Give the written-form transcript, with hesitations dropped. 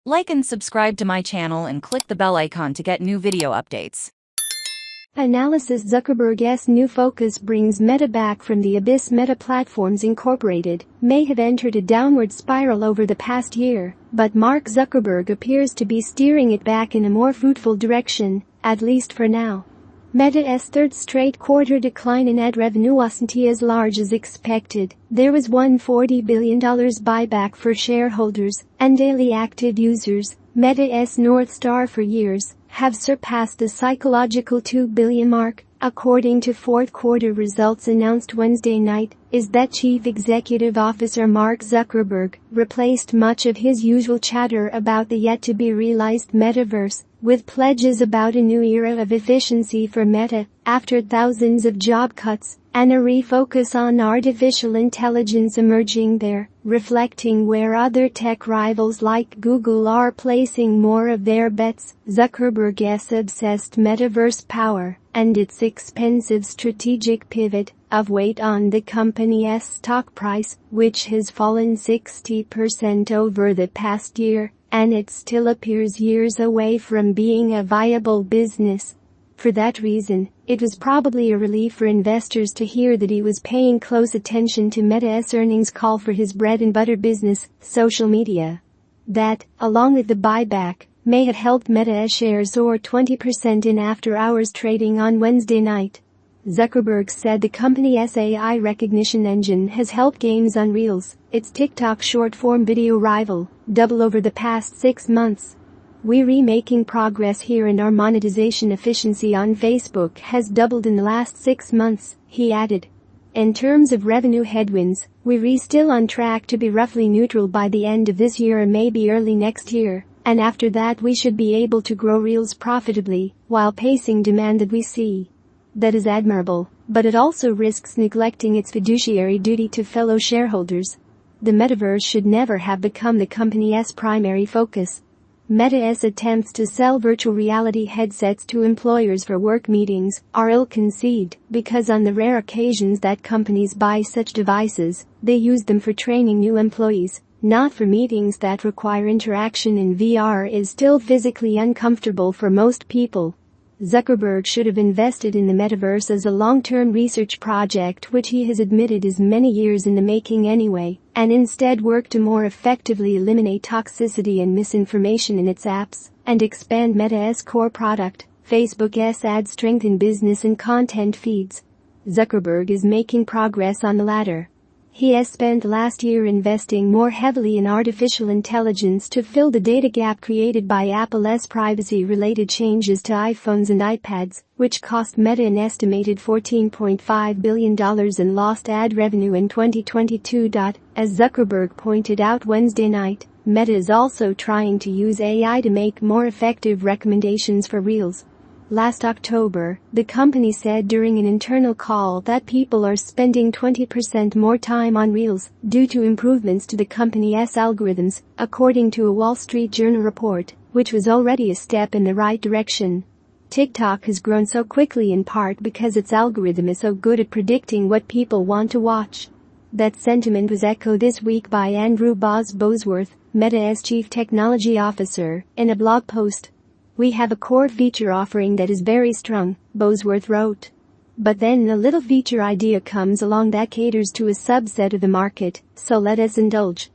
Like and subscribe to my channel and click the bell icon to get new video updates. Analysis: Zuckerberg's new focus brings Meta back from the abyss. Meta Platforms Incorporated may have entered a downward spiral over the past year, but Mark Zuckerberg appears to be steering it back in a more fruitful direction, at least for now. Meta's third straight quarter decline in ad revenue wasn't as large as expected. There was $140 billion buyback for shareholders, and daily active users, Meta's North Star for years, have surpassed the psychological 2 billion mark, according to fourth quarter results announced Wednesday night. Is that Chief Executive Officer Mark Zuckerberg replaced much of his usual chatter about the yet-to-be-realized Metaverse with pledges about a new era of efficiency for Meta after thousands of job cuts and a refocus on artificial intelligence emerging there, reflecting where other tech rivals like Google are placing more of their bets. Zuckerberg's obsessed Metaverse power and its expensive strategic pivot of weight on the company's stock price, which has fallen 60% over the past year, and it still appears years away from being a viable business. For that reason, it was probably a relief for investors to hear that he was paying close attention to Meta's earnings call for his bread-and-butter business, social media. That, along with the buyback, may have helped Meta's shares soar 20% in after-hours trading on Wednesday night. Zuckerberg said the company's AI recognition engine has helped games on Reels, its TikTok short-form video rival, double over the past 6 months. "We're making progress here and our monetization efficiency on Facebook has doubled in the last 6 months," he added. "In terms of revenue headwinds, we're still on track to be roughly neutral by the end of this year or maybe early next year, and after that we should be able to grow Reels profitably while pacing demand that we see. That is admirable, but it also risks neglecting its fiduciary duty to fellow shareholders. The Metaverse should never have become the company's primary focus." Meta's attempts to sell virtual reality headsets to employers for work meetings are ill-conceived because on the rare occasions that companies buy such devices, they use them for training new employees, not for meetings that require interaction. In VR is still physically uncomfortable for most people. Zuckerberg should have invested in the Metaverse as a long-term research project, which he has admitted is many years in the making anyway, and instead work to more effectively eliminate toxicity and misinformation in its apps and expand Meta's core product, Facebook's ad strength in business and content feeds. Zuckerberg is making progress on the latter. He has spent last year investing more heavily in artificial intelligence to fill the data gap created by Apple's privacy-related changes to iPhones and iPads, which cost Meta an estimated $14.5 billion in lost ad revenue in 2022. As Zuckerberg pointed out Wednesday night, Meta is also trying to use AI to make more effective recommendations for Reels. Last October, the company said during an internal call that people are spending 20% more time on Reels due to improvements to the company's algorithms, according to a Wall Street Journal report, which was already a step in the right direction. TikTok has grown so quickly in part because its algorithm is so good at predicting what people want to watch. That sentiment was echoed this week by Andrew Bosworth, Meta's chief technology officer, in a blog post. "We have a core feature offering that is very strong," Bosworth wrote. "But then a little feature idea comes along that caters to a subset of the market, so let us indulge."